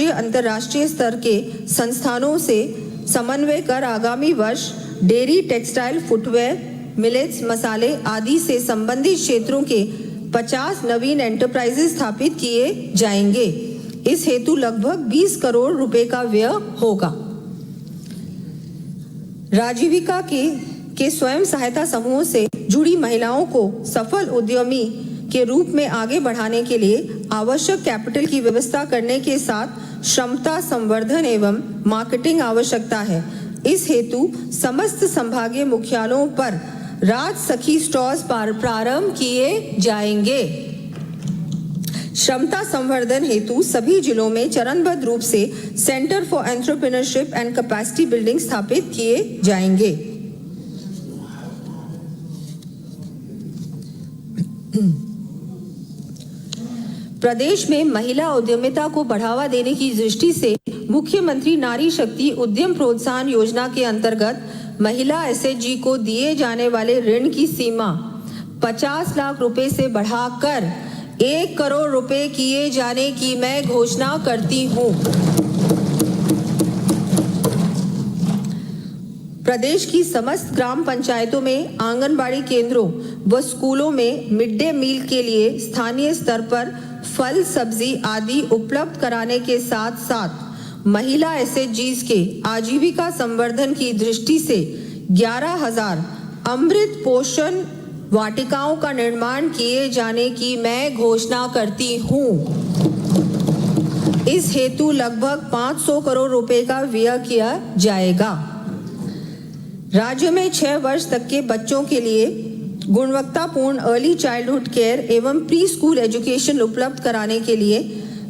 राष्ट्रीय अंतर्राष्ट्रीय स्तर के संस्थानों से समन्वय कर आगामी वर्ष डेयरी, टेक्सटाइल, फुटवेयर, मिलेट्स, मसाले आदि से संबंधित क्षेत्रों के 50 नवीन एंटरप्राइजेस स्थापित किए जाएंगे। इस हेतु लगभग 20 करोड़ रुपए का व्यय होगा। राजीविका के स्वयं सहायता समूहों से जुड़ी महिलाओं को सफल उद्यमी के रूप में आगे बढ़ाने के लिए आवश्यक कैपिटल की व्यवस्था करने के साथ क्षमता संवर्धन एवं मार्केटिंग आवश्यकता है। इस हेतु समस्त संभागीय मुख्यालयों पर राज सखी स्टोर्स प्रारंभ किए जाएंगे। क्षमता संवर्धन हेतु सभी जिलों में चरणबद्ध रूप से centre for entrepreneurship and capacity building स्थापित किए जाएंगे। प्रदेश में महिला उद्यमिता को बढ़ावा देने की दृष्टि से मुख्यमंत्री नारी शक्ति उद्यम प्रोत्साहन योजना के अंतर्गत महिला एसएचजी को दिए जाने वाले ऋण की सीमा 50 लाख रुपए से बढ़ाकर 1 करोड़ रुपए किए जाने की मैं घोषणा करती हूं। प्रदेश की समस्त ग्राम पंचायतों में आंगनबाड़ी केंद्रों व स्कूलों में मिड डे मील के लिए स्थानीय स्तर पर फल, सब्जी आदि उपलब्ध कराने के साथ साथ महिला एसएचजीज के आजीविका संवर्धन की दृष्टि से 11,000 अमृत पोषण वाटिकाओं का निर्माण किए जाने की मैं घोषणा करती हूं। इस हेतु लगभग 500 करोड़ रुपए का व्यय किया जाएगा। राज्य में 6 वर्ष तक के बच्चों के लिए गुणवत्तापूर्ण अर्ली चाइल्डहुड केयर एवं प्री स्कूल एजुकेशन उपलब्ध कराने के लिए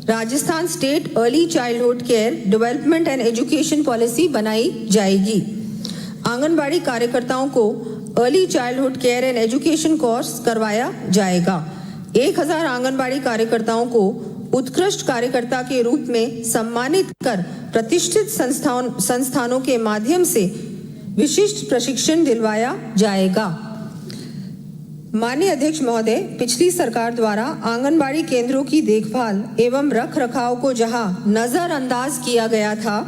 Rajasthan state early childhood care development and education policy बनाई जाएगी। आंगनबाड़ी कार्यकर्ताओं को early childhood care and education course करवाया जाएगा। 1000 आंगनबाड़ी कार्यकर्ताओं को उत्कृष्ट कार्यकर्ता के रूप में सम्मानित कर प्रतिष्ठित संस्थानों के माध्यम से विशिष्ट प्रशिक्षण दिलवाया जाएगा। माननीय अध्यक्ष महोदय, पिछली सरकार द्वारा आंगनबाड़ी केंद्रों की देखभाल एवं रख रखाव को जहां नजरअंदाज किया गया था,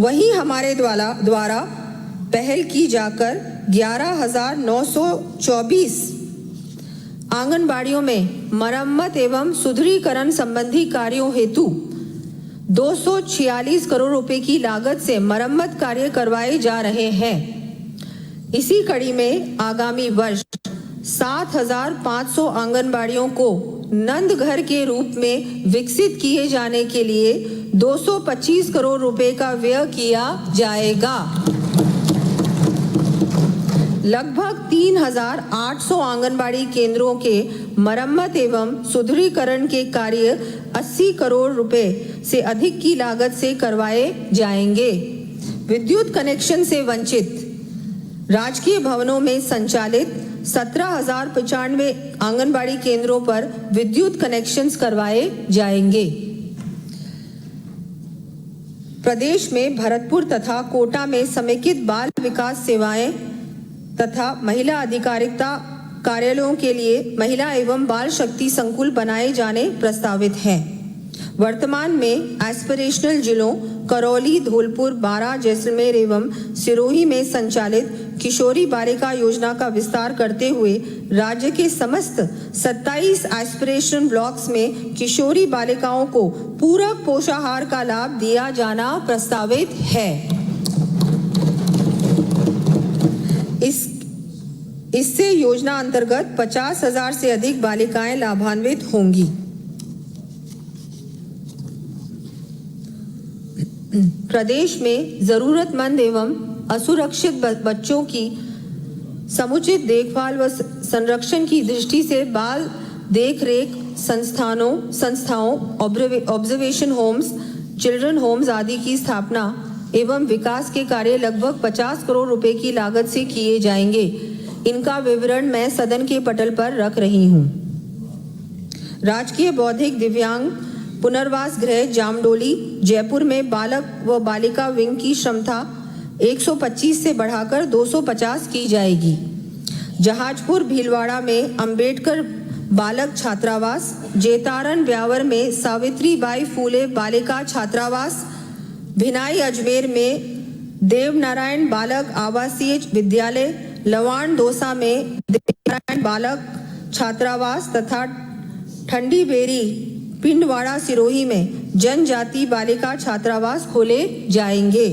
वहीं हमारे द्वारा पहल की जाकर 11,924 आंगनबाड़ियों में मरम्मत एवं सुदृढ़ीकरण संबंधी कार्यों हेतु 246 करोड़ रुपए की लागत से मरम्मत कार्य करवाए जा रहे हैं। इसी कड़ी में आगामी वर्ष 7,500 आंगनबाड़ियों को नंद घर के रूप में विकसित किए जाने के लिए 225 करोड़ रुपए का व्यय किया जाएगा। लगभग 3,800 आंगनबाड़ी केंद्रों के मरम्मत एवं सुदृढ़ीकरण के कार्य 80 करोड़ रुपए से अधिक की लागत से करवाए जाएंगे। विद्युत कनेक्शन से वंचित राजकीय भवनों में संचालित 17,095 आंगनबाड़ी केंद्रों पर विद्युत कनेक्शंस करवाए जाएंगे। प्रदेश में भरतपुर तथा कोटा में समेकित बाल विकास सेवाएं तथा महिला अधिकारिता कार्यालयों के लिए महिला एवं बाल शक्ति संकुल बनाए जाने प्रस्तावित हैं। वर्तमान में एस्पिरेशनल जिलों करौली, धौलपुर, बारां, जैसलमेर एवं सिरोही में संचालित किशोरी बालिका योजना का विस्तार करते हुए राज्य के समस्त 27 एस्पिरेशन ब्लॉक्स में किशोरी बालिकाओं को पूरक पोषाहार का लाभ दिया जाना प्रस्तावित है। इससे योजना अंतर्गत 50,000 से अधिक बालिकाएं लाभान्वित होंगी। प्रदेश में जरूरतमंद एवं असुरक्षित बच्चों की समुचित देखभाल व संरक्षण की दृष्टि से बाल देखरेख संस्थाओं, ऑब्जर्वेशन होम्स, चिल्ड्रन होम्स आदि की स्थापना एवं विकास के कार्य लगभग 50 करोड़ रुपए की लागत से किए जाएंगे। इनका विवरण मैं सदन के पटल पर रख रही हूँ। राजकीय बौद्धिक दिव्यांग पुनर्वास गृह जामडोली जयपुर में बालक व बालिका विंग की क्षमता 125 से बढ़ाकर 250 की जाएगी। जहाजपुर भीलवाड़ा में अंबेडकर बालक छात्रावास, जेतारन ब्यावर में सावित्रीबाई फूले बालिका छात्रावास, भिनाई अजमेर में देवनारायण बालक आवासीय विद्यालय, लवान दौसा में देवनारायण बालक छात्रावास तथा ठंडी बेरी पिंडवाड़ा सिरोही में जनजाति बालिका छात्रावास खोले जाएंगे।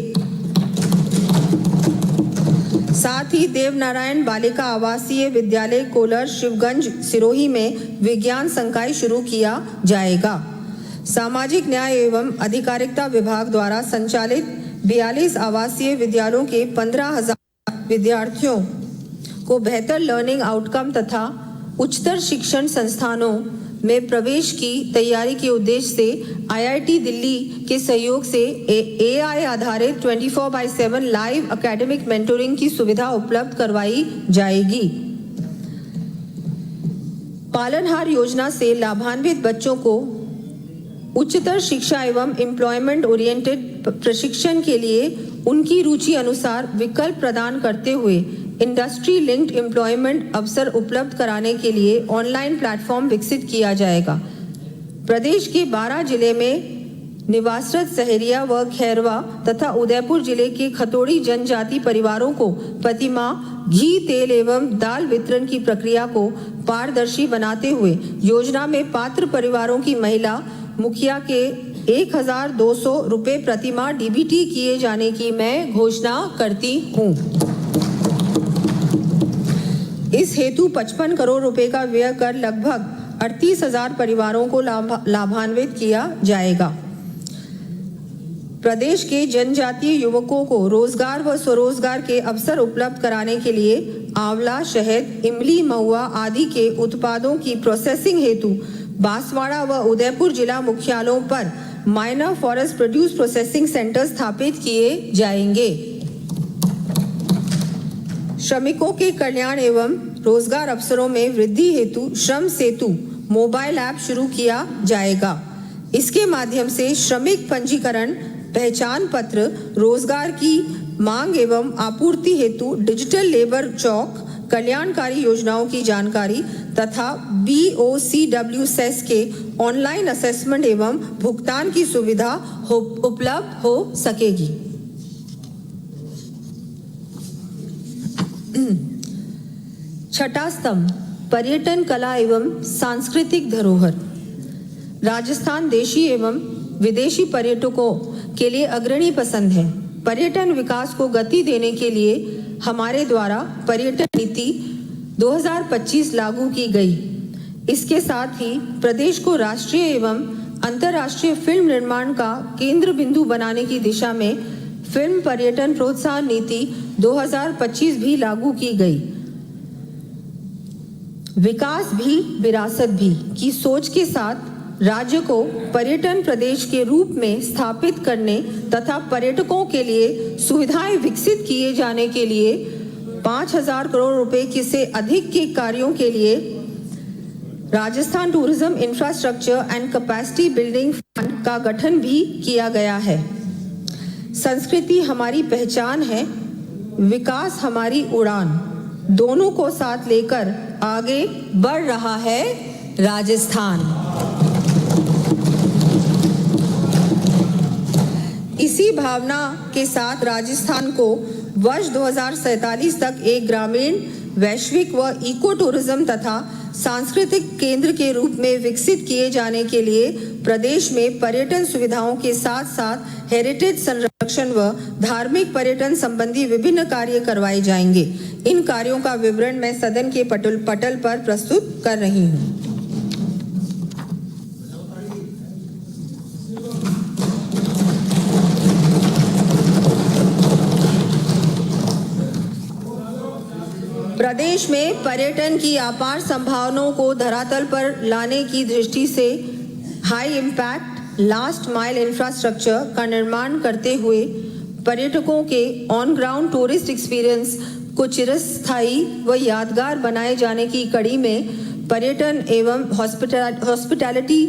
साथ ही देवनारायण बालिका आवासीय विद्यालय कोलर शिवगंज सिरोही में विज्ञान संकाय शुरू किया जाएगा। सामाजिक न्याय एवं अधिकारिता विभाग द्वारा संचालित 42 आवासीय विद्यालयों के 15,000 विद्यार्थियों को बेहतर लर्निंग आउटकम तथा उच्चतर शिक्षण संस्थानों में प्रवेश की तैयारी के उद्देश्य से आईआईटी दिल्ली के सहयोग से एआई आधारित 24/7 लाइव एकेडमिक मेंटोरिंग की सुविधा उपलब्ध करवाई जाएगी। पालनहार योजना से लाभान्वित बच्चों को उच्चतर शिक्षा एवं एम्प्लॉयमेंट ओरिएंटेड प्रशिक्षण के लिए उनकी रुचि अनुसार विकल्प प्रदान करते हुए इंडस्ट्री लिंक्ड एम्प्लॉयमेंट अवसर उपलब्ध कराने के लिए ऑनलाइन प्लेटफॉर्म विकसित किया जाएगा। प्रदेश के 12 जिले में निवासरत सहरिया व खैरवा तथा उदयपुर जिले के खतोड़ी जनजाति परिवारों को प्रतिमाह घी, तेल एवं दाल वितरण की प्रक्रिया को पारदर्शी बनाते हुए योजना में पात्र परिवारों की महिला मुखिया के 1,200 रुपये प्रतिमाह डीबीटी किए जाने की मैं घोषणा करती हूँ। इस हेतु 55 करोड़ रुपए का व्यय कर लगभग 38,000 परिवारों को लाभान्वित किया जाएगा। प्रदेश के जनजातीय युवकों को रोजगार व स्वरोजगार के अवसर उपलब्ध कराने के लिए आंवला, शहद, इमली, महुआ आदि के उत्पादों की प्रोसेसिंग हेतु बांसवाड़ा व उदयपुर जिला मुख्यालयों पर minor forest produce processing centre स्थापित किए जाएंगे। श्रमिकों के कल्याण एवं रोजगार अवसरों में वृद्धि हेतु श्रम सेतु मोबाइल ऐप शुरू किया जाएगा। इसके माध्यम से श्रमिक पंजीकरण, पहचान पत्र, रोजगार की मांग एवं आपूर्ति हेतु डिजिटल लेबर चौक, कल्याणकारी योजनाओं की जानकारी तथा BOCW सेस के ऑनलाइन असेसमेंट एवं भुगतान की सुविधा उपलब्ध हो सकेगी। छठा स्तंभ पर्यटन कला एवं सांस्कृतिक धरोहर। राजस्थान देशी एवं विदेशी पर्यटकों के लिए अग्रणी पसंद है। पर्यटन विकास को गति देने के लिए हमारे द्वारा पर्यटन नीति 2025 लागू की गई। इसके साथ ही प्रदेश को राष्ट्रीय एवं अंतर्राष्ट्रीय फिल्म निर्माण का केंद्र बिंदु बनाने की दिशा में फिल्म पर्यटन प्रोत्साहन नीति 2025 भी लागू की गई। विकास भी विरासत भी की सोच के साथ राज्य को पर्यटन प्रदेश के रूप में स्थापित करने तथा पर्यटकों के लिए सुविधाएं विकसित किए जाने के लिए 5,000 करोड़ रुपए के से अधिक के कार्यों के लिए Rajasthan tourism infrastructure and capacity building fund का गठन भी किया गया है। संस्कृति हमारी पहचान है, विकास हमारी उड़ान, दोनों को साथ लेकर आगे बढ़ रहा है राजस्थान। इसी भावना के साथ राजस्थान को वर्ष 2047 तक एक ग्रामीण, वैश्विक व इको टूरिज्म तथा सांस्कृतिक केंद्र के रूप में विकसित किए जाने के लिए प्रदेश में पर्यटन सुविधाओं के साथ साथ हेरिटेज संरक्षण व धार्मिक पर्यटन संबंधी विभिन्न कार्य करवाए जाएंगे। इन कार्यों का विवरण मैं सदन के पटल पर प्रस्तुत कर रही हूँ। प्रदेश में पर्यटन की अपार संभावनाओं को धरातल पर लाने की दृष्टि से high impact last mile infrastructure का निर्माण करते हुए पर्यटकों के ऑन ग्राउंड टूरिस्ट एक्सपीरियंस को चिरस्थायी व यादगार बनाए जाने की कड़ी में पर्यटन एवं हॉस्पिटैलिटी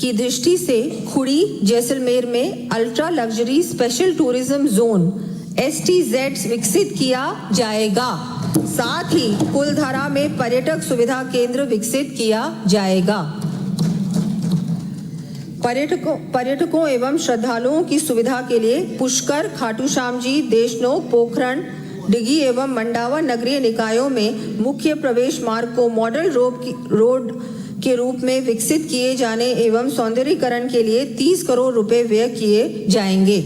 की दृष्टि से खुड़ी जैसलमेर में ultra luxury special tourism zone STZ विकसित किया जाएगा। साथ ही कुलधारा में पर्यटक सुविधा केंद्र विकसित किया जाएगा। पर्यटकों एवं श्रद्धालुओं की सुविधा के लिए पुष्कर, खाटू श्याम जी, देशनोक, पोखरण, डिगी एवं मंडावा नगरीय निकायों में मुख्य प्रवेश मार्ग को मॉडल रोड के रूप में विकसित किए जाने एवं सौंदर्यीकरण के लिए 30 करोड़ रुपए व्यय किए जाएंगे।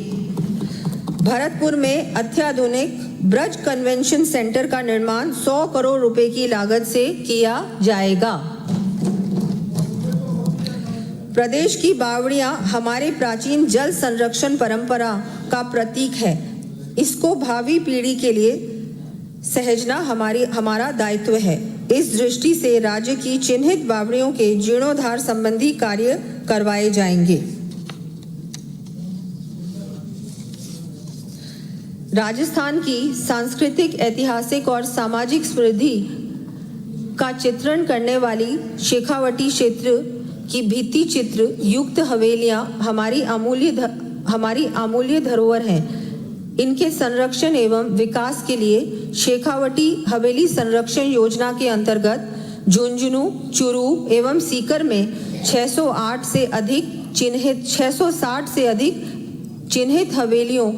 भरतपुर में अत्याधुनिक ब्रज कन्वेंशन सेंटर का निर्माण 100 करोड़ रुपए की लागत से किया जाएगा। प्रदेश की बावड़ियां हमारे प्राचीन जल संरक्षण परंपरा का प्रतीक है। इसको भावी पीढ़ी के लिए सहेजना हमारा दायित्व है। इस दृष्टि से राज्य की चिन्हित बावड़ियों के जीर्णोद्धार संबंधी कार्य करवाए जाएंगे। राजस्थान की सांस्कृतिक, ऐतिहासिक और सामाजिक समृद्धि का चित्रण करने वाली शेखावटी क्षेत्र की भित्ति चित्र युक्त हवेलियां हमारी अमूल्य धरोहर हैं। इनके संरक्षण एवं विकास के लिए शेखावटी हवेली संरक्षण योजना के अंतर्गत झुंझुनू, चुरू एवं सीकर में 660 से अधिक चिन्हित हवेलियों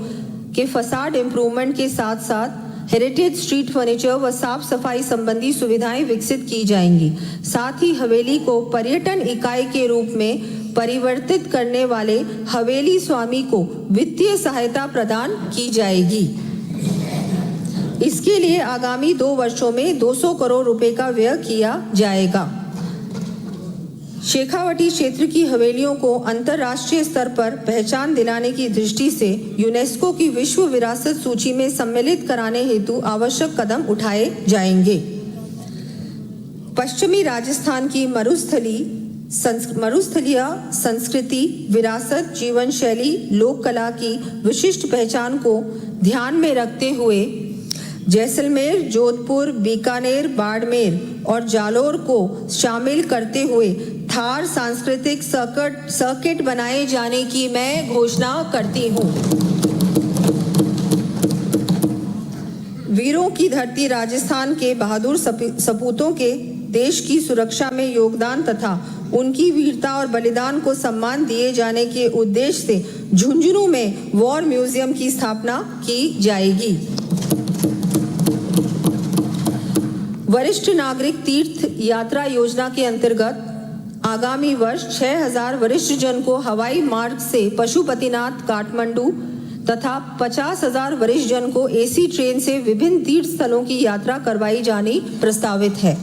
के फसाड इम्प्रूवमेंट के साथ साथ हेरिटेज स्ट्रीट फर्नीचर व साफ सफाई संबंधी सुविधाएं विकसित की जाएंगी। साथ ही हवेली को पर्यटन इकाई के रूप में परिवर्तित करने वाले हवेली स्वामी को वित्तीय सहायता प्रदान की जाएगी। इसके लिए आगामी 2 वर्षों में 200 करोड़ रुपए का व्यय किया जाएगा। शेखावटी क्षेत्र की हवेलियों को अंतर्राष्ट्रीय स्तर पर पहचान दिलाने की दृष्टि से यूनेस्को की विश्व विरासत सूची में सम्मिलित कराने हेतु आवश्यक कदम उठाए जाएंगे। पश्चिमी राजस्थान की मरुस्थलीय संस्कृति, विरासत, जीवन शैली, लोक कला की विशिष्ट पहचान को ध्यान में रखते हुए जैसलमेर, जोधपुर, बीकानेर, बाड़मेर और जालोर को शामिल करते हुए थार सांस्कृतिक सर्किट बनाए जाने की मैं घोषणा करती हूँ। वीरों की धरती राजस्थान के बहादुर सपूतों के देश की सुरक्षा में योगदान तथा उनकी वीरता और बलिदान को सम्मान दिए जाने के उद्देश्य से झुंझुनू में वॉर म्यूजियम की स्थापना की जाएगी। वरिष्ठ नागरिक तीर्थ यात्रा योजना के अंतर्गत आगामी वर्ष 6000 वरिष्ठ जन को हवाई मार्ग से पशुपतिनाथ, काठमांडू तथा 50,000 वरिष्ठ जन को एसी ट्रेन से विभिन्न तीर्थ स्थलों की यात्रा करवाई जानी प्रस्तावित है।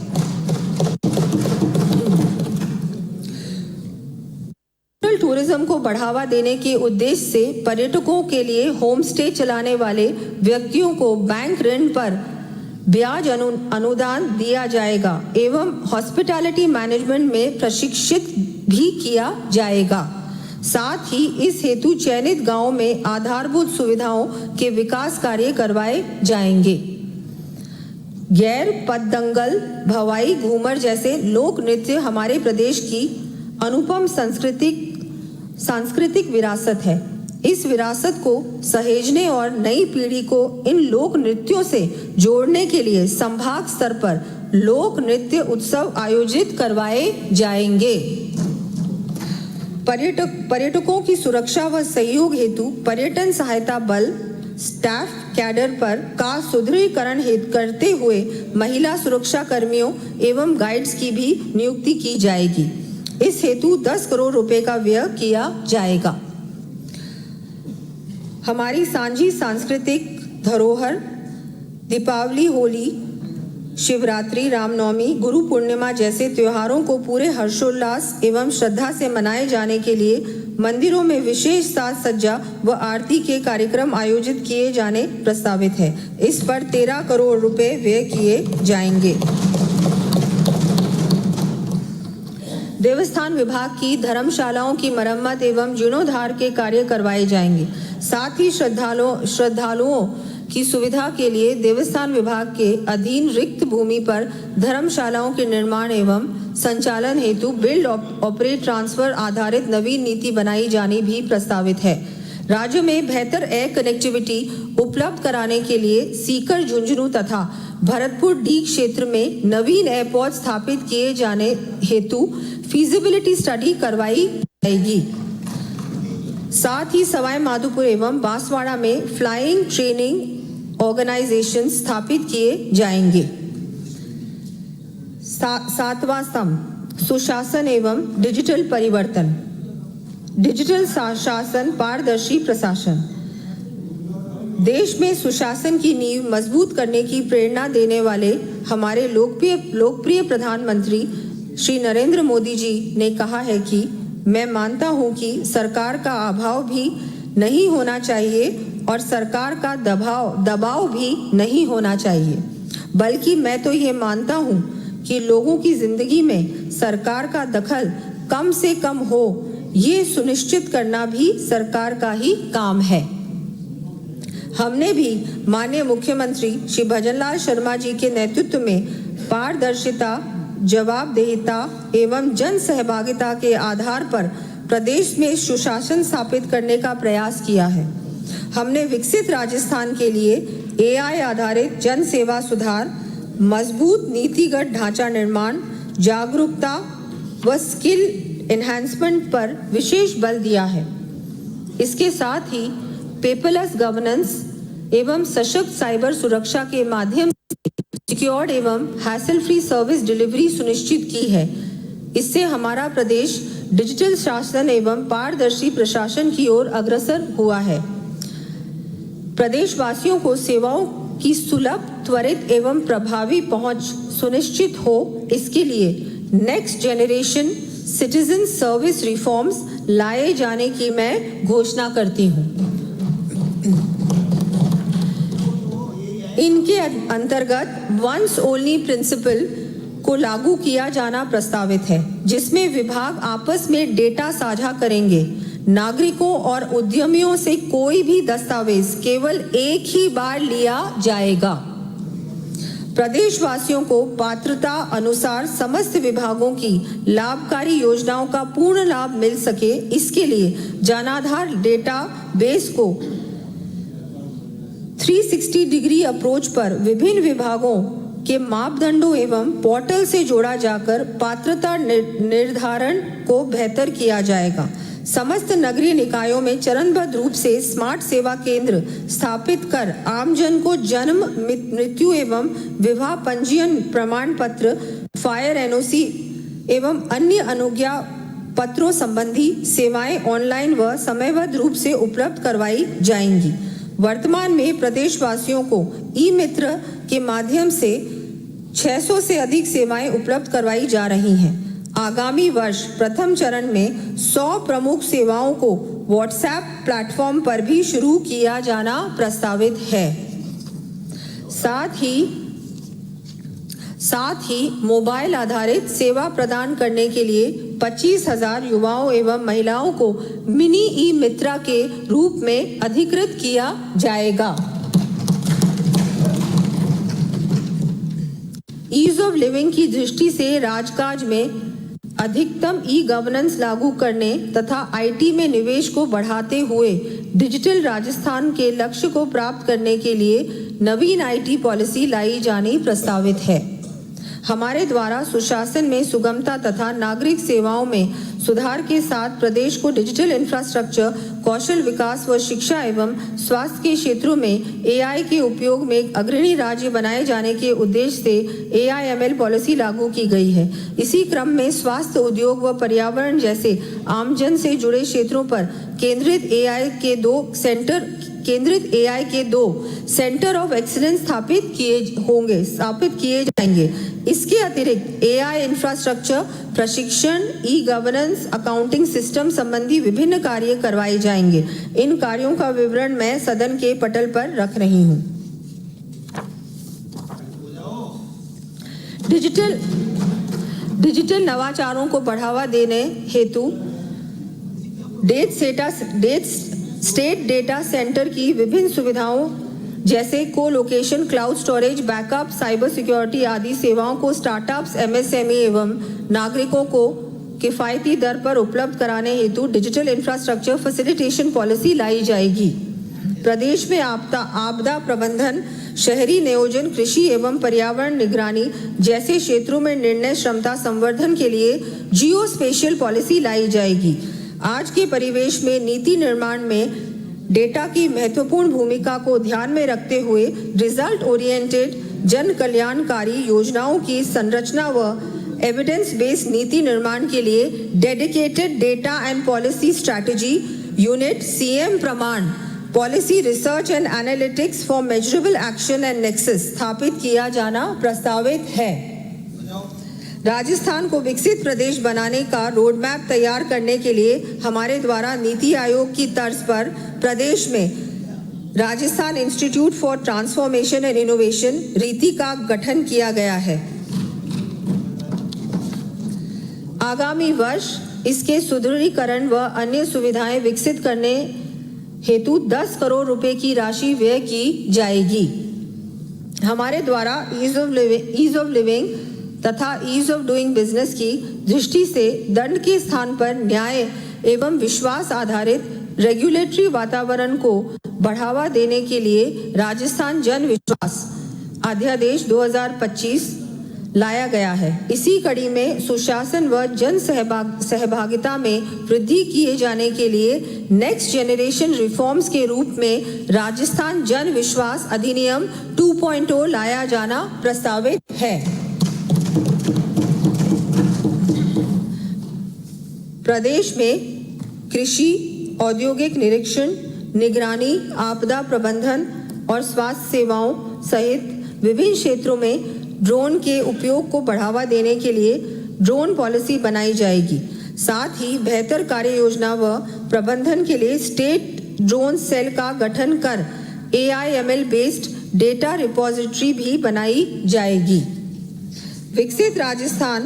टूरिज्म को बढ़ावा देने के उद्देश्य से पर्यटकों के लिए होम स्टे चलाने वाले व्यक्तियों को बैंक ऋण पर ब्याज अनुदान दिया जाएगा एवं हॉस्पिटैलिटी मैनेजमेंट में प्रशिक्षित भी किया जाएगा। साथ ही इस हेतु चयनित गांवों में आधारभूत सुविधाओं के विकास कार्य करवाए जाएंगे। गैर, पतदंगल, भवाई, घूमर जैसे लोक नृत्य हमारे प्रदेश की अनुपम सांस्कृतिक विरासत है। इस विरासत को सहेजने और नई पीढ़ी को इन लोक नृत्यों से जोड़ने के लिए संभाग स्तर पर लोक नृत्य उत्सव आयोजित करवाए जाएंगे। पर्यटकों की सुरक्षा व सहयोग हेतु पर्यटन सहायता बल स्टाफ कैडर पर का सुदृढ़ीकरण करते हुए महिला सुरक्षा कर्मियों एवं गाइड्स की भी नियुक्ति की जाएगी। इस हेतु 10 करोड़ रुपए का व्यय किया जाएगा। हमारी सांझी सांस्कृतिक धरोहर दीपावली, होली, शिवरात्रि, रामनवमी, गुरु पूर्णिमा जैसे त्योहारों को पूरे हर्षोल्लास एवं श्रद्धा से मनाए जाने के लिए मंदिरों में विशेष साज सज्जा व आरती के कार्यक्रम आयोजित किए जाने प्रस्तावित है। इस पर 13 करोड़ रुपए व्यय किए जाएंगे। देवस्थान विभाग की धर्मशालाओं की मरम्मत एवं जीर्णोद्धार के कार्य करवाए जाएंगे। साथ ही श्रद्धालुओं की सुविधा के लिए देवस्थान विभाग के अधीन रिक्त भूमि पर धर्मशालाओं के निर्माण एवं संचालन हेतु बिल्ड ऑपरेट ट्रांसफर आधारित नवीन नीति बनाई जानी भी प्रस्तावित है। राज्य में बेहतर एयर कनेक्टिविटी उपलब्ध कराने के लिए सीकर, झुंझुनू तथा भरतपुर डी क्षेत्र में नवीन एयरपोर्ट स्थापित किए जाने हेतु फीजिबिलिटी स्टडी करवाई जाएगी। साथ ही सवाई माधोपुर एवं बांसवाड़ा में फ्लाइंग ट्रेनिंग ऑर्गेनाइजेशन स्थापित किए जाएंगे। सातवां स्तंभ सुशासन एवं डिजिटल परिवर्तन। डिजिटल शासन, पारदर्शी प्रशासन। देश में सुशासन की नींव मजबूत करने की प्रेरणा देने वाले हमारे लोकप्रिय प्रधानमंत्री श्री नरेंद्र मोदी जी ने कहा है कि मैं मानता हूं कि सरकार का अभाव भी नहीं होना चाहिए और सरकार का दबाव भी नहीं होना चाहिए, बल्कि मैं तो ये मानता हूं कि लोगों की जिंदगी में सरकार का दखल कम से कम हो, ये सुनिश्चित करना भी सरकार का ही काम है। हमने भी माननीय मुख्यमंत्री श्री भजनलाल शर्मा जी के नेतृत्व में पारदर्शिता, जवाबदेहिता एवं जन सहभागिता के आधार पर प्रदेश में सुशासन स्थापित करने का प्रयास किया है। हमने विकसित राजस्थान के लिए एआई आधारित जन सेवा सुधार, मजबूत नीतिगत ढांचा निर्माण, जागरूकता व स्किल एनहांसमेंट पर विशेष बल दिया है। इसके साथ ही पेपरलेस गवर्नेंस एवं सशक्त साइबर सुरक्षा के माध्यम से सिक्योर्ड एवं हैसल फ्री सर्विस डिलीवरी सुनिश्चित की है। इससे हमारा प्रदेश डिजिटल शासन एवं पारदर्शी प्रशासन की ओर अग्रसर हुआ है। प्रदेशवासियों को सेवाओं की सुलभ, त्वरित एवं प्रभावी पहुंच सुनिश्चित हो, इसके लिए next generation citizen service reforms लाए जाने की मैं घोषणा करती हूं। इनके अंतर्गत वंस ओनली प्रिंसिपल को लागू किया जाना प्रस्तावित है, जिसमें विभाग आपस में डेटा साझा करेंगे। नागरिकों और उद्यमियों से कोई भी दस्तावेज केवल एक ही बार लिया जाएगा। प्रदेशवासियों को पात्रता अनुसार समस्त विभागों की लाभकारी योजनाओं का पूर्ण लाभ मिल सके, इसके लिए जनाधार डेटा बेस को 360 डिग्री अप्रोच पर विभिन्न विभागों के मापदंडों एवं पोर्टल से जोड़ा जाकर पात्रता निर्धारण को बेहतर किया जाएगा। समस्त नगरीय निकायों में चरणबद्ध रूप से स्मार्ट सेवा केंद्र स्थापित कर आमजन को जन्म, मृत्यु एवं विवाह पंजीयन प्रमाण पत्र, फायर एनओसी एवं अन्य अनुज्ञा पत्रों संबंधी सेवाएं ऑनलाइन व समयबद्ध रूप से उपलब्ध करवाई जाएंगी। वर्तमान में प्रदेशवासियों को ई मित्र के माध्यम से 600 से अधिक सेवाएं उपलब्ध करवाई जा रही हैं। आगामी वर्ष प्रथम चरण में 100 प्रमुख सेवाओं को व्हाट्सएप प्लेटफॉर्म पर भी शुरू किया जाना प्रस्तावित है। साथ ही मोबाइल आधारित सेवा प्रदान करने के लिए 25,000 युवाओं एवं महिलाओं को मिनी ई मित्रा के रूप में अधिकृत किया जाएगा। ईज ऑफ लिविंग की दृष्टि से राजकाज में अधिकतम ई गवर्नेंस लागू करने तथा आईटी में निवेश को बढ़ाते हुए डिजिटल राजस्थान के लक्ष्य को प्राप्त करने के लिए नवीन आईटी पॉलिसी लाई जानी प्रस्तावित है। हमारे द्वारा सुशासन में सुगमता तथा नागरिक सेवाओं में सुधार के साथ प्रदेश को डिजिटल इंफ्रास्ट्रक्चर, कौशल विकास व शिक्षा एवं स्वास्थ्य के क्षेत्रों में एआई के उपयोग में अग्रणी राज्य बनाए जाने के उद्देश्य से एआईएमएल पॉलिसी लागू की गई है। इसी क्रम में स्वास्थ्य, उद्योग व पर्यावरण जैसे आमजन से जुड़े क्षेत्रों पर केंद्रित एआई के दो सेंटर ऑफ एक्सीलेंस स्थापित किए जाएंगे। इसके अतिरिक्त एआई इंफ्रास्ट्रक्चर प्रशिक्षण, ई गवर्नेंस, अकाउंटिंग सिस्टम संबंधी विभिन्न कार्य करवाए जाएंगे। इन कार्यों का विवरण मैं सदन के पटल पर रख रही हूं। डिजिटल नवाचारों को बढ़ावा देने हेतु स्टेट डेटा सेंटर की विभिन्न सुविधाओं जैसे co-location, cloud storage, backup, cyber security आदि सेवाओं को स्टार्टअप्स, एमएसएमई एवं नागरिकों को किफ़ायती दर पर उपलब्ध कराने हेतु डिजिटल इंफ्रास्ट्रक्चर फैसिलिटेशन पॉलिसी लाई जाएगी। प्रदेश में आपदा प्रबंधन, शहरी नियोजन, कृषि एवं पर्यावरण निगरानी जैसे क्षेत्रों में निर्णय क्षमता संवर्धन के लिए जियो स्पेशियल पॉलिसी लाई जाएगी। आज के परिवेश में नीति निर्माण में डेटा की महत्वपूर्ण भूमिका को ध्यान में रखते हुए रिजल्ट ओरिएंटेड जन कल्याणकारी योजनाओं की संरचना व एविडेंस बेस्ड नीति निर्माण के लिए dedicated data and policy strategy unit CM प्रमाण policy research and analytics for measurable action and nexus स्थापित किया जाना प्रस्तावित है। राजस्थान को विकसित प्रदेश बनाने का रोड मैप तैयार करने के लिए हमारे द्वारा नीति आयोग की तर्ज पर प्रदेश में Rajasthan institute for transformation and innovation रीति का गठन किया गया है। आगामी वर्ष इसके सुदृढ़ीकरण व अन्य सुविधाएं विकसित करने हेतु 10 करोड़ रुपए की राशि व्यय की जाएगी। हमारे द्वारा ईज ऑफ लिविंग तथा ईज ऑफ डूइंग बिजनेस की दृष्टि से दंड के स्थान पर न्याय एवं विश्वास आधारित रेगुलेटरी वातावरण को बढ़ावा देने के लिए राजस्थान जन विश्वास अध्यादेश 2025 लाया गया है। इसी कड़ी में सुशासन व जन सहभागिता में वृद्धि किए जाने के लिए नेक्स्ट जनरेशन रिफॉर्म्स के रूप में राजस्थान जन विश्वास अधिनियम 2.0 लाया जाना प्रस्तावित है। प्रदेश में कृषि, औद्योगिक निरीक्षण, निगरानी, आपदा प्रबंधन और स्वास्थ्य सेवाओं सहित विभिन्न क्षेत्रों में ड्रोन के उपयोग को बढ़ावा देने के लिए ड्रोन पॉलिसी बनाई जाएगी। साथ ही बेहतर कार्य योजना व प्रबंधन के लिए स्टेट ड्रोन सेल का गठन कर AIML बेस्ड डेटा रिपोजिटरी भी बनाई जाएगी। विकसित राजस्थान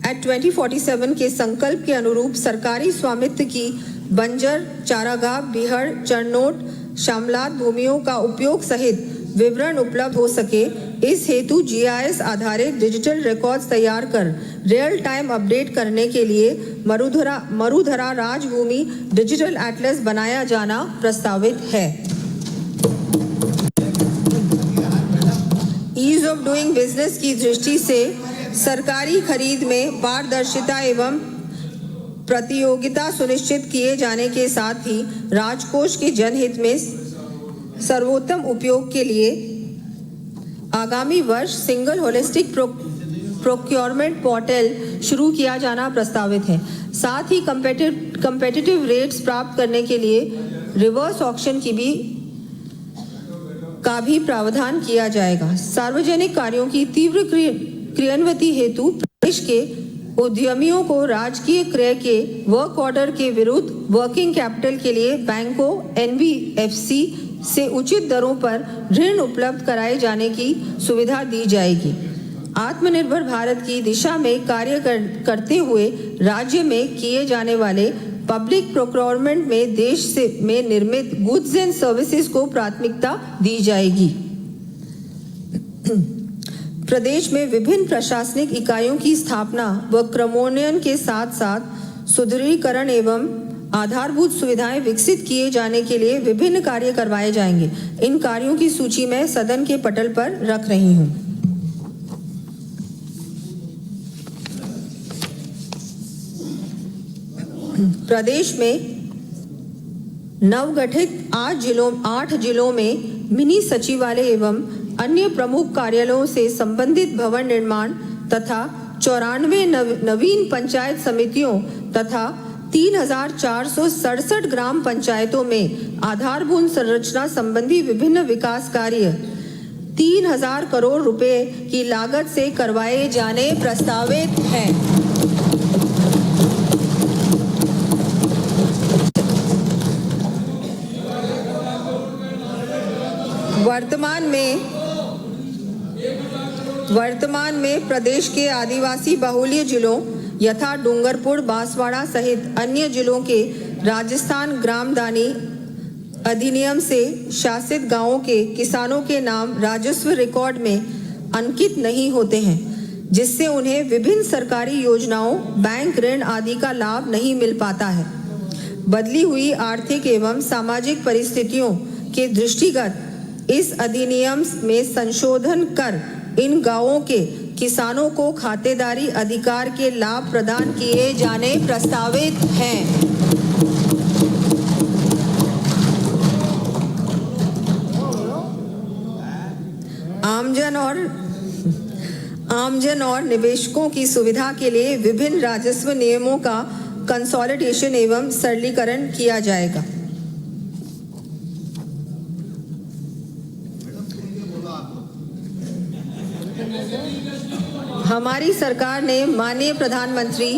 एट 2047 के संकल्प के अनुरूप सरकारी स्वामित्व की बंजर, चारागाह, बीहड़, चरनोट, शामलात भूमियों का उपयोग सहित विवरण उपलब्ध हो सके, इस हेतु GIS आधारित डिजिटल रिकॉर्ड्स तैयार कर रियल टाइम अपडेट करने के लिए मरुधरा राजभूमि डिजिटल एटलस बनाया जाना प्रस्तावित है। ईज ऑफ डूइंग बिजनेस की दृष्टि से सरकारी खरीद में पारदर्शिता एवं प्रतियोगिता सुनिश्चित किए जाने के साथ ही राजकोष के जनहित में सर्वोत्तम उपयोग के लिए आगामी वर्ष सिंगल होलिस्टिक प्रोक्योरमेंट पोर्टल शुरू किया जाना प्रस्तावित है। साथ ही कंपेटिटिव रेट्स प्राप्त करने के लिए रिवर्स ऑक्शन का भी प्रावधान किया जाएगा। सार्वजनिक कार्यों की तीव्र क्रियान्विति हेतु प्रदेश के उद्यमियों को राजकीय क्रय के वर्क ऑर्डर के विरुद्ध वर्किंग कैपिटल के लिए बैंकों NBFC से उचित दरों पर ऋण उपलब्ध कराए जाने की सुविधा दी जाएगी। आत्मनिर्भर भारत की दिशा में कार्य करते हुए राज्य में किए जाने वाले पब्लिक प्रोक्योरमेंट में देश में निर्मित गुड्स एंड सर्विसेज को प्राथमिकता दी जाएगी। प्रदेश में विभिन्न प्रशासनिक इकाइयों की स्थापना व क्रमोन्नयन के साथ साथ सुदृढ़ीकरण एवं आधारभूत सुविधाएं विकसित किए जाने के लिए विभिन्न कार्य करवाए जाएंगे। इन कार्यों की सूची मैं सदन के पटल पर रख रही हूं। प्रदेश में नवगठित 8 जिलों में मिनी सचिवालय एवं अन्य प्रमुख कार्यालयों से संबंधित भवन निर्माण तथा 94 नवीन पंचायत समितियों तथा 3,467 ग्राम पंचायतों में आधारभूत संरचना संबंधी विभिन्न विकास कार्य 3,000 करोड़ रुपए की लागत से करवाए जाने प्रस्तावित हैं। वर्तमान में प्रदेश के आदिवासी बहुल्य जिलों यथा डूंगरपुर, बांसवाड़ा सहित अन्य जिलों के राजस्थान ग्रामदानी अधिनियम से शासित गांवों के किसानों के नाम राजस्व रिकॉर्ड में अंकित नहीं होते हैं। जिससे उन्हें विभिन्न सरकारी योजनाओं, बैंक ऋण आदि का लाभ नहीं मिल पाता है। बदली हुई आर्थिक एवं सामाजिक परिस्थितियों के दृष्टिगत इस अधिनियम में संशोधन कर इन गांवों के किसानों को खातेदारी अधिकार के लाभ प्रदान किए जाने प्रस्तावित हैं। आमजन और निवेशकों की सुविधा के लिए विभिन्न राजस्व नियमों का कंसोलिडेशन एवं सरलीकरण किया जाएगा। हमारी सरकार ने माननीय प्रधानमंत्री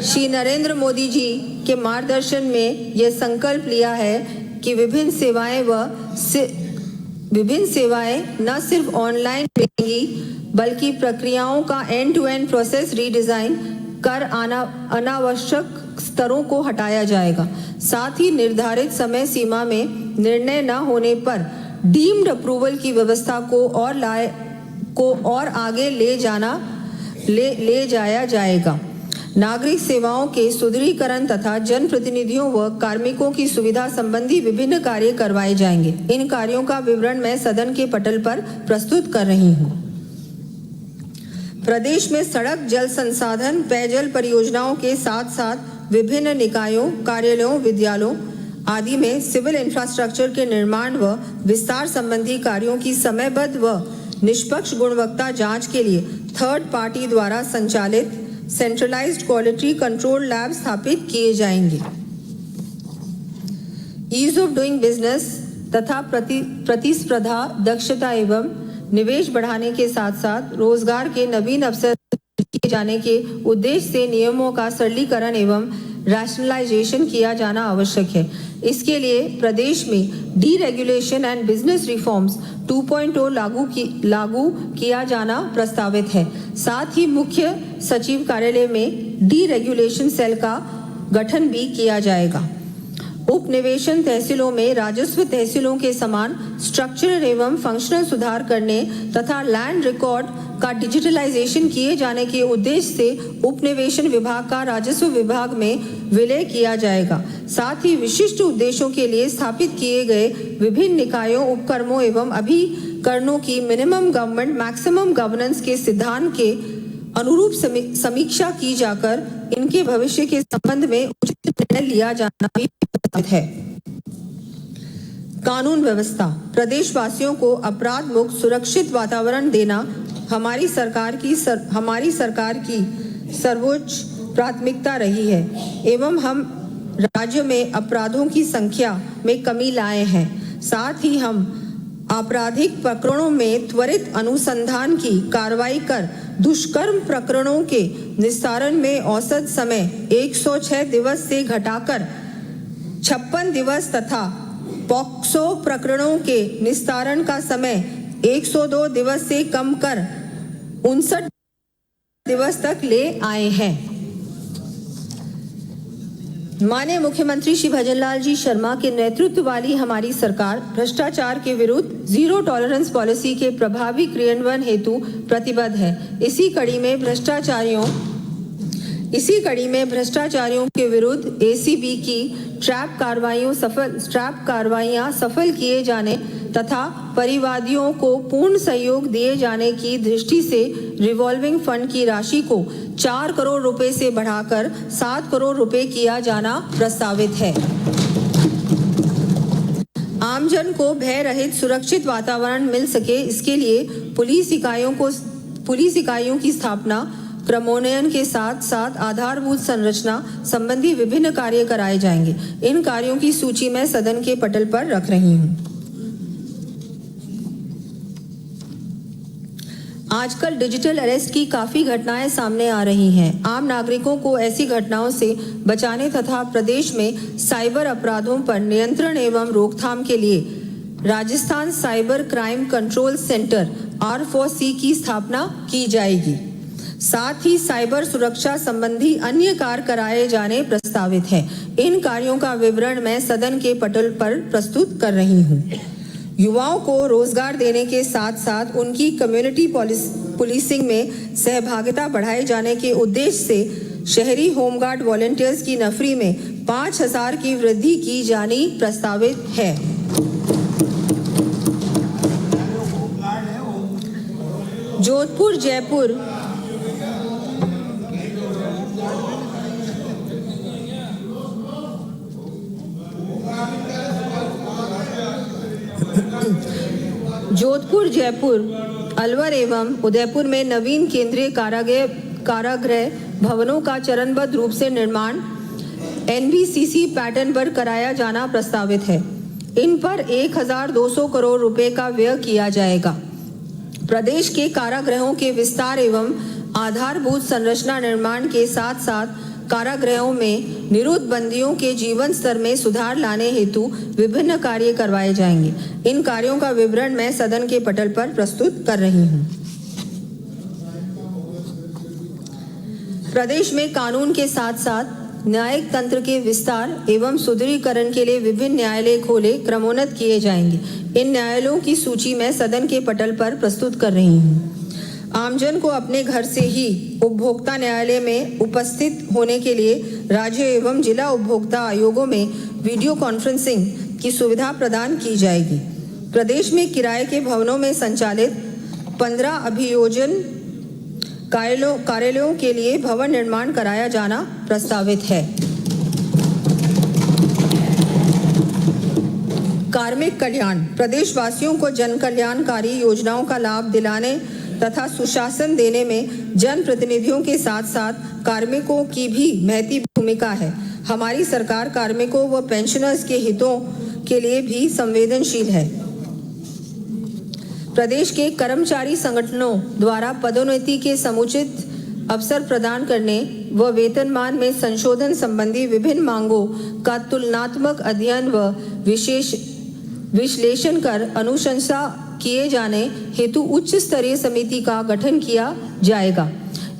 श्री नरेंद्र मोदी जी के मार्गदर्शन में यह संकल्प लिया है कि विभिन्न सेवाएं न सिर्फ ऑनलाइन मिलेंगी बल्कि प्रक्रियाओं का end to end process redesign कर अनावश्यक स्तरों को हटाया जाएगा। साथ ही निर्धारित समय सीमा में निर्णय न होने पर डीम्ड अप्रूवल की व्यवस्था को और आगे ले जाया जाएगा। नागरिक सेवाओं के सुदृढ़ीकरण तथा जनप्रतिनिधियों व कार्मिकों की सुविधा संबंधी विभिन्न कार्य करवाए जाएंगे। इन कार्यों का विवरण मैं सदन के पटल पर प्रस्तुत कर रही हूँ। प्रदेश में सड़क, जल संसाधन, पेयजल परियोजनाओं के साथ साथ विभिन्न निकायों, कार्यालयों, विद्यालयों आदि में सिविल इंफ्रास्ट्रक्चर के निर्माण व विस्तार संबंधी कार्यों की समयबद्ध व निष्पक्ष गुणवत्ता जांच के लिए थर्ड पार्टी द्वारा संचालित सेंट्रलाइज्ड क्वालिटी कंट्रोल लैब स्थापित किए जाएंगे। ईज ऑफ डूइंग बिजनेस तथा प्रतिस्पर्धा दक्षता एवं निवेश बढ़ाने के साथ साथ रोजगार के नवीन अवसर किए जाने के उद्देश्य से नियमों का सरलीकरण एवं रैशनलाइजेशन किया जाना आवश्यक है। इसके लिए प्रदेश में डीरेगुलेशन एंड बिजनेस रिफॉर्म्स 2.0 लागू किया जाना प्रस्तावित है। साथ ही मुख्य सचिव कार्यालय में डीरेगुलेशन सेल का गठन भी किया जाएगा। उपनिवेशन तहसीलों में राजस्व तहसीलों के समान स्ट्रक्चरल एवं फंक्शनल सुधार करने तथा लैंड रिकॉर्ड का डिजिटलाइजेशन किए जाने के उद्देश्य से उपनिवेशन विभाग का राजस्व विभाग में विलय किया जाएगा। साथ ही विशिष्ट उद्देश्यों के लिए स्थापित किए गए विभिन्न निकायों, उपक्रमों एवं अभिकरणों की मिनिमम गवर्नमेंट मैक्सिमम गवर्नेंस के सिद्धांत के अनुरूप समीक्षा की जाकर इनके भविष्य के संबंध में उचित निर्णय लिया जाना भी है। कानून व्यवस्था, प्रदेशवासियों को अपराध मुक्त सुरक्षित वातावरण देना हमारी सरकार की सर्वोच्च प्राथमिकता रही है एवं हम राज्य में अपराधों की संख्या में कमी लाए हैं। साथ ही हम आपराधिक प्रकरणों में त्वरित अनुसंधान की कार्रवाई कर दुष्कर्म प्रकरणों के निस्तारण में औसत समय 106 दिवस से घटाकर 56 दिवस तथा पॉक्सो प्रकरणों के निस्तारण का समय 102 दिवस से कम कर 59 दिवस तक ले आए हैं। माननीय मुख्यमंत्री श्री भजनलाल जी शर्मा के नेतृत्व वाली हमारी सरकार भ्रष्टाचार के विरुद्ध जीरो टॉलरेंस पॉलिसी के प्रभावी क्रियान्वयन हेतु प्रतिबद्ध है। इसी कड़ी में भ्रष्टाचारियों के विरुद्ध एसीबी की ट्रैप कार्रवाइयां सफल किए जाने तथा परिवादियों को पूर्ण सहयोग दिए जाने की दृष्टि से रिवॉल्विंग फंड की राशि को 4 करोड़ रुपए से बढ़ाकर 7 करोड़ रुपए किया जाना प्रस्तावित है। आमजन को भय रहित सुरक्षित वातावरण मिल सके, इसके लिए पुलिस इकाइयों की स्थापना, क्रमोन्नयन के साथ साथ आधारभूत संरचना संबंधी विभिन्न कार्य कराए जाएंगे। इन कार्यों की सूची मैं सदन के पटल पर रख रही हूँ। आजकल डिजिटल अरेस्ट की काफी घटनाएं सामने आ रही हैं। आम नागरिकों को ऐसी घटनाओं से बचाने तथा प्रदेश में साइबर अपराधों पर नियंत्रण एवं रोकथाम के लिए Rajasthan cyber crime control centre R4C की स्थापना की जाएगी। साथ ही साइबर सुरक्षा संबंधी अन्य कार्य कराए जाने प्रस्तावित है। इन कार्यों का विवरण मैं सदन के पटल पर प्रस्तुत कर रही हूँ। युवाओं को रोजगार देने के साथ साथ उनकी कम्युनिटी पुलिसिंग में सहभागिता बढ़ाए जाने के उद्देश्य से शहरी होमगार्ड वॉलंटियर्स की नफरी में 5,000 की वृद्धि की जानी प्रस्तावित है। जोधपुर जयपुर जोधपुर जयपुर अलवर एवं उदयपुर में नवीन केंद्रीय कारागृह भवनों का चरणबद्ध रूप से निर्माण NBCC पैटर्न पर कराया जाना प्रस्तावित है। इन पर 1,200 करोड़ रुपए का व्यय किया जाएगा। प्रदेश के कारागृहों के विस्तार एवं आधारभूत संरचना निर्माण के साथ साथ कारागृहों में निरुद्ध बंदियों के जीवन स्तर में सुधार लाने हेतु विभिन्न कार्य करवाए जाएंगे। इन कार्यों का विवरण मैं सदन के पटल पर प्रस्तुत कर रही हूं। प्रदेश में कानून के साथ साथ न्यायिक तंत्र के विस्तार एवं सुदृढ़ीकरण के लिए विभिन्न न्यायालय खोले क्रमोन्नत किए जाएंगे। इन न्यायालयों की सूची मैं सदन के पटल पर प्रस्तुत कर रही हूँ। आमजन को अपने घर से ही उपभोक्ता न्यायालय में उपस्थित होने के लिए राज्य एवं जिला उपभोक्ता आयोगों में वीडियो कॉन्फ्रेंसिंग की सुविधा प्रदान की जाएगी। प्रदेश में किराए के भवनों में संचालित 15 अभियोजन कार्यालयों के लिए भवन निर्माण कराया जाना प्रस्तावित है। कार्मिक कल्याण प्रदेशवासियों को जन कल्याणकारी योजनाओं का लाभ दिलाने तथा सुशासन देने में जनप्रतिनिधियों के साथ साथ कार्मिकों की भी महती भूमिका है। हमारी सरकार कार्मिकों व पेंशनर्स के हितों के लिए भी संवेदनशील है। प्रदेश के कर्मचारी संगठनों द्वारा पदोन्नति के समुचित अवसर प्रदान करने व वेतनमान में संशोधन संबंधी विभिन्न मांगों का तुलनात्मक अध्ययन व विश्लेषण कर अनुशंसा किए जाने हेतु उच्च स्तरीय समिति का गठन किया जाएगा।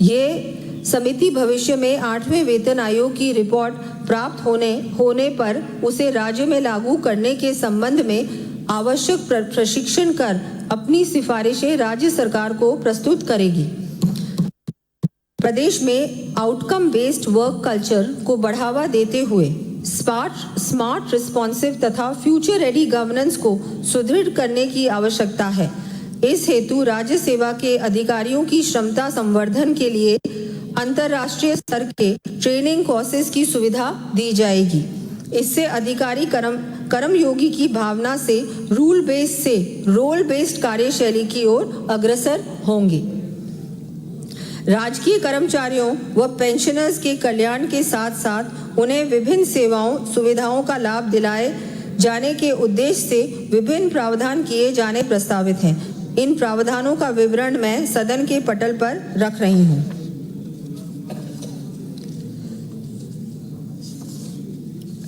ये समिति भविष्य में 8वें वेतन आयोग की रिपोर्ट प्राप्त होने पर उसे राज्य में लागू करने के संबंध में आवश्यक प्रशिक्षण कर अपनी सिफारिशें राज्य सरकार को प्रस्तुत करेगी। प्रदेश में आउटकम बेस्ड वर्क कल्चर को बढ़ावा देते हुए स्मार्ट रिस्पॉन्सिव तथा फ्यूचर रेडी गवर्नेंस को सुदृढ़ करने की आवश्यकता है। इस हेतु राज्य सेवा के अधिकारियों की क्षमता संवर्धन के लिए अंतर्राष्ट्रीय स्तर के ट्रेनिंग कोर्सेज की सुविधा दी जाएगी। इससे अधिकारी कर्मयोगी की भावना से रोल बेस्ड कार्यशैली की ओर अग्रसर होंगे। राजकीय कर्मचारियों व पेंशनर्स के कल्याण के साथ साथ उन्हें विभिन्न सुविधाओं का लाभ दिलाए जाने के उद्देश्य से विभिन्न प्रावधान किए जाने प्रस्तावित हैं। इन प्रावधानों का विवरण मैं सदन के पटल पर रख रही हूं।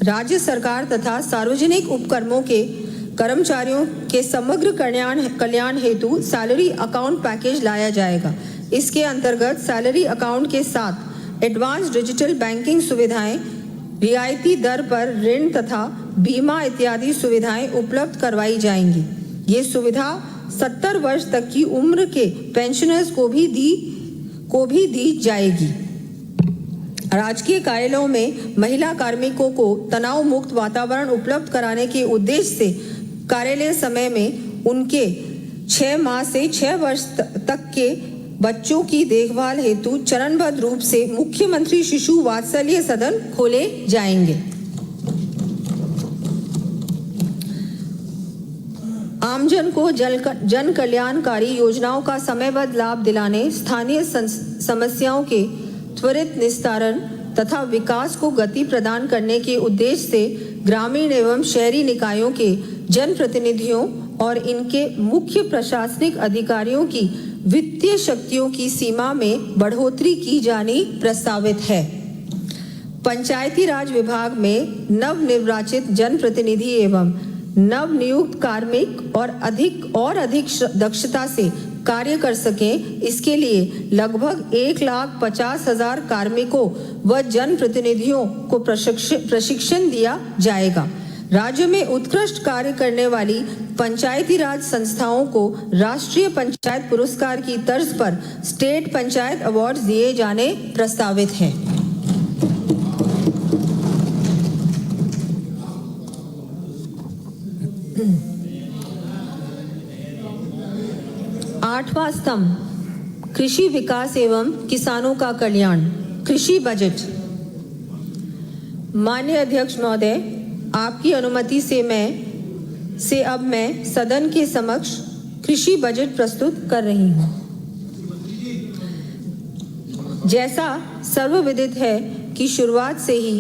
राज्य सरकार तथा सार्वजनिक उपक्रमों के कर्मचारियों के समग्र कल्याण हेतु सैलरी अकाउंट पैकेज लाया जाएगा। इसके अंतर्गत सैलरी अकाउंट के साथ एडवांस डिजिटल बैंकिंग सुविधाएं, रियायती दर पर ऋण तथा बीमा इत्यादि सुविधाएं उपलब्ध करवाई जाएंगी। ये सुविधा 70 वर्ष तक की उम्र के पेंशनर्स को भी दी जाएगी। राजकीय कार्यालयों में महिला कार्मिकों को तनाव मुक्त वातावरण उपलब्ध कराने के उद्देश्य से कार्यालय समय में उनके 6 माह से 6 वर्ष तक के बच्चों की देखभाल हेतु चरणबद्ध रूप से मुख्यमंत्री शिशु वात्सल्य सदन खोले जाएंगे। आमजन को जन कल्याणकारी योजनाओं का समयबद्ध लाभ दिलाने, स्थानीय समस्याओं के त्वरित निस्तारण तथा विकास को गति प्रदान करने के उद्देश्य से ग्रामीण एवं शहरी निकायों के जनप्रतिनिधियों और इनके मुख्य प्रशासनिक अधिकारियों की वित्तीय शक्तियों की सीमा में बढ़ोतरी की जानी प्रस्तावित है। पंचायती राज विभाग में नवनिर्वाचित जनप्रतिनिधि एवं नवनियुक्त कार्मिक और अधिक दक्षता से कार्य कर सकें, इसके लिए लगभग 1,50,000 कार्मिकों व जनप्रतिनिधियों को प्रशिक्षण दिया जाएगा। राज्य में उत्कृष्ट कार्य करने वाली पंचायती राज संस्थाओं को राष्ट्रीय पंचायत पुरस्कार की तर्ज पर स्टेट पंचायत अवार्ड दिए जाने प्रस्तावित हैं। 8वां स्तंभ कृषि विकास एवं किसानों का कल्याण, कृषि बजट। माननीय अध्यक्ष महोदय, आपकी अनुमति से अब मैं सदन के समक्ष कृषि बजट प्रस्तुत कर रही हूं। जैसा सर्वविदित है कि शुरुआत से ही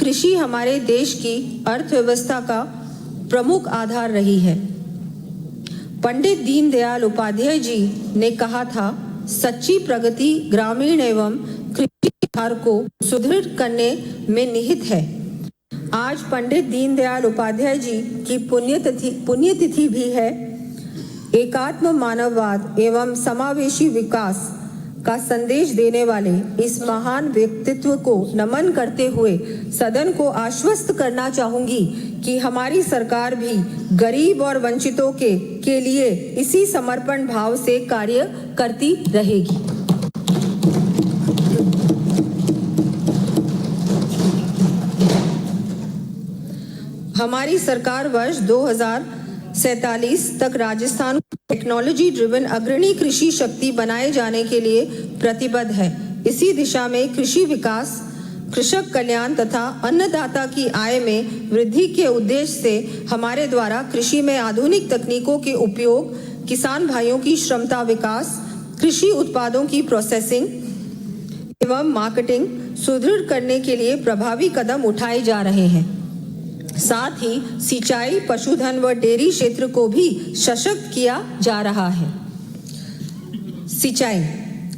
कृषि हमारे देश की अर्थव्यवस्था का प्रमुख आधार रही है। पंडित दीनदयाल उपाध्याय जी ने कहा था, सच्ची प्रगति ग्रामीण एवं कृषि आधार को सुदृढ़ करने में निहित है। आज पंडित दीनदयाल उपाध्याय जी की पुण्यतिथि भी है। एकात्म मानववाद एवं समावेशी विकास का संदेश देने वाले इस महान व्यक्तित्व को नमन करते हुए सदन को आश्वस्त करना चाहूंगी कि हमारी सरकार भी गरीब और वंचितों के लिए इसी समर्पण भाव से कार्य करती रहेगी। हमारी सरकार वर्ष 2047 तक राजस्थान को टेक्नोलॉजी ड्रिवन अग्रणी कृषि शक्ति बनाए जाने के लिए प्रतिबद्ध है। इसी दिशा में कृषि विकास, कृषक कल्याण तथा अन्नदाता की आय में वृद्धि के उद्देश्य से हमारे द्वारा कृषि में आधुनिक तकनीकों के उपयोग, किसान भाइयों की क्षमता विकास, कृषि उत्पादों की प्रोसेसिंग एवं मार्केटिंग सुदृढ़ करने के लिए प्रभावी कदम उठाए जा रहे हैं। साथ ही सिंचाई, पशुधन व डेयरी क्षेत्र को भी सशक्त किया जा रहा है। सिंचाई।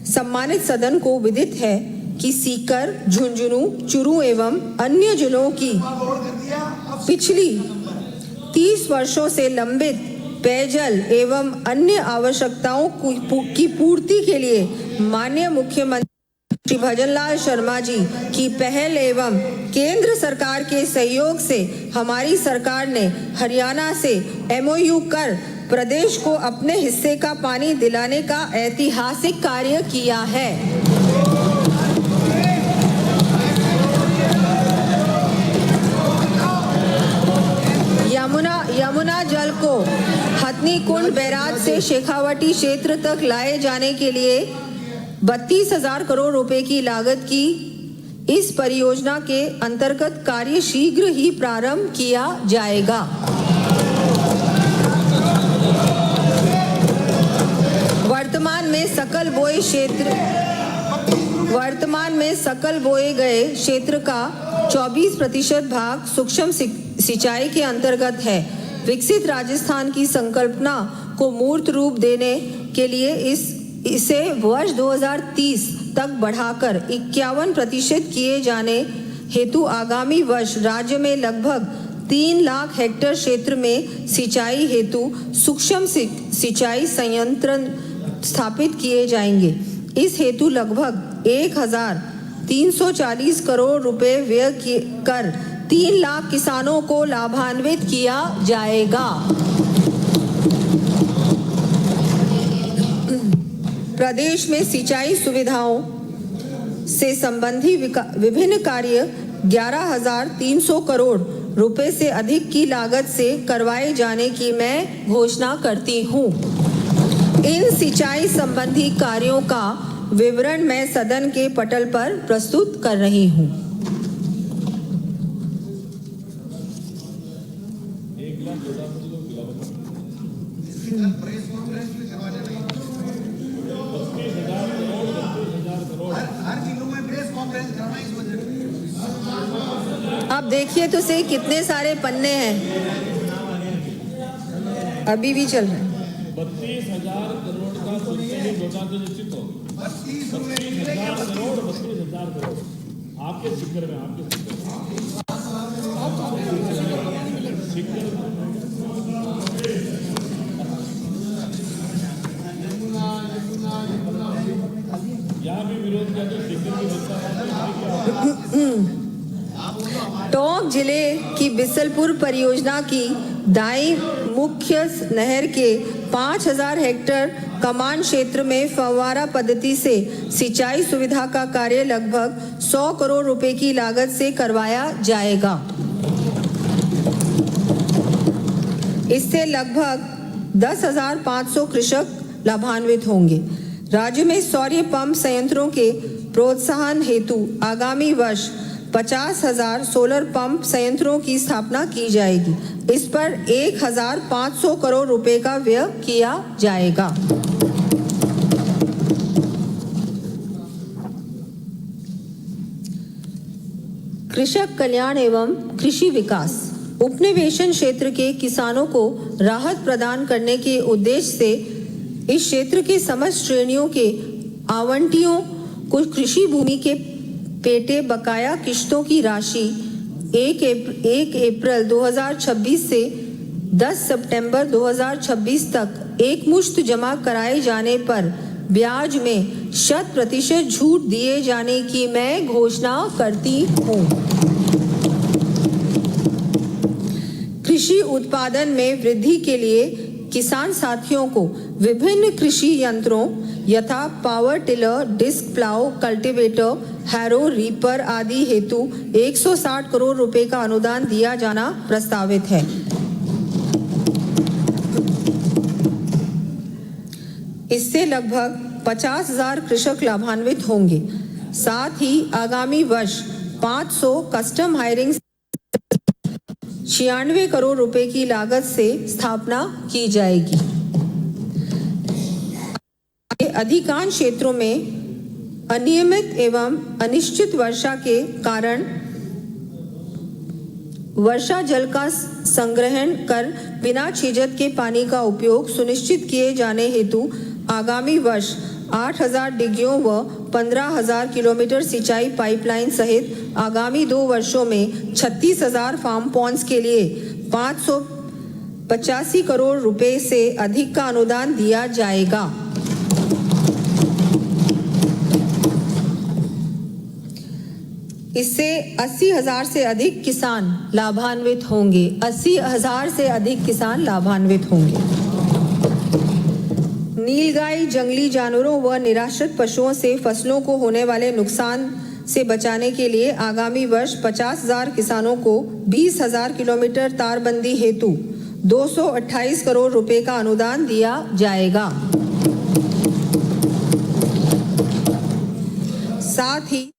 सम्मानित सदन को विदित है कि सीकर, झुंझुनू, चूरू एवं अन्य जिलों की पिछली 30 वर्षों से लंबित पेयजल एवं अन्य आवश्यकताओं की पूर्ति के लिए माननीय मुख्यमंत्री श्री भजनलाल शर्मा जी की पहल एवं केंद्र सरकार के सहयोग से हमारी सरकार ने हरियाणा से MOU कर प्रदेश को अपने हिस्से का पानी दिलाने का ऐतिहासिक कार्य किया है। यमुना जल को हथनी कुंड बैराज से शेखावटी क्षेत्र तक लाए जाने के लिए 32,000 करोड़ रुपए की लागत की इस परियोजना के अंतर्गत कार्य शीघ्र ही प्रारंभ किया जाएगा। वर्तमान में सकल बोए गए क्षेत्र का 24% भाग सूक्ष्म सिंचाई के अंतर्गत है। विकसित राजस्थान की संकल्पना को मूर्त रूप देने के लिए इसे वर्ष 2030 तक बढ़ाकर 51% किए जाने हेतु आगामी वर्ष राज्य में लगभग 3 लाख हेक्टेयर क्षेत्र में सिंचाई हेतु सूक्ष्म सिंचाई संयंत्र स्थापित किए जाएंगे। इस हेतु लगभग 1,340 करोड़ रुपए व्यय कर 3 लाख किसानों को लाभान्वित किया जाएगा। प्रदेश में सिंचाई सुविधाओं से संबंधी विभिन्न कार्य 11,300 करोड़ रुपए से अधिक की लागत से करवाए जाने की मैं घोषणा करती हूं। इन सिंचाई संबंधी कार्यों का विवरण मैं सदन के पटल पर प्रस्तुत कर रही हूं। अब देखिए तो सही कितने सारे पन्ने हैं, अभी भी चल रहे हैं। 32,000 करोड़ का निश्चित हो, 32,000 करोड़, 32,000 करोड़ आपके सिक्कर में, यहाँ भी विरोध किया तो सिक्कर की टोंक टोंक जिले की बिसलपुर परियोजना की दाई मुख्य नहर के 5000 हेक्टेयर कमान क्षेत्र में फव्वारा पद्धति से सिंचाई सुविधा का कार्य लगभग 100 करोड़ रुपए की लागत से करवाया जाएगा। इससे लगभग 10,500 कृषक लाभान्वित होंगे। राज्य में सौर पंप संयंत्रों के प्रोत्साहन हेतु आगामी वर्ष 50,000 सोलर पंप संयंत्रों की स्थापना की जाएगी। इस पर 1,500 करोड़ रुपए का व्यय किया जाएगा। कृषक कल्याण एवं कृषि विकास उपनिवेशन क्षेत्र के किसानों को राहत प्रदान करने के उद्देश्य से इस क्षेत्र के समस्त श्रेणियों के आवंटियों को कृषि भूमि के पेटे बकाया किश्तों की राशि 1 अप्रैल 2026 से 10 सितंबर 2026 तक एकमुश्त जमा कराए जाने पर ब्याज में 100% छूट दिए जाने की मैं घोषणा करती हूँ। कृषि उत्पादन में वृद्धि के लिए किसान साथियों को विभिन्न कृषि यंत्रों यथा power tiller, disc plough, cultivator, harrow, reaper आदि हेतु 160 करोड़ रुपए का अनुदान दिया जाना प्रस्तावित है। इससे लगभग 50,000 कृषक लाभान्वित होंगे। साथ ही आगामी वर्ष 500 कस्टम हायरिंग 96 करोड़ रुपए की लागत से स्थापना की जाएगी। अधिकांश क्षेत्रों में अनियमित एवं अनिश्चित वर्षा के कारण वर्षा जल का संग्रहण कर बिना छिजत के पानी का उपयोग सुनिश्चित किए जाने हेतु आगामी वर्ष 8,000 डिग्गियों व 15,000 किलोमीटर सिंचाई पाइपलाइन सहित आगामी 2 वर्षों में 36,000 फार्म पॉन्ड्स के लिए 585 करोड़ रुपए से अधिक का अनुदान दिया जाएगा। इससे 80,000 से अधिक किसान लाभान्वित होंगे। 80,000 से अधिक किसान लाभान्वित होंगे। नीलगाय जंगली जानवरों व निराश्रित पशुओं से फसलों को होने वाले नुकसान से बचाने के लिए आगामी वर्ष 50,000 किसानों को 20,000 किलोमीटर तारबंदी हेतु 228 करोड़ रुपए का अनुदान दिया जाएगा। साथ ही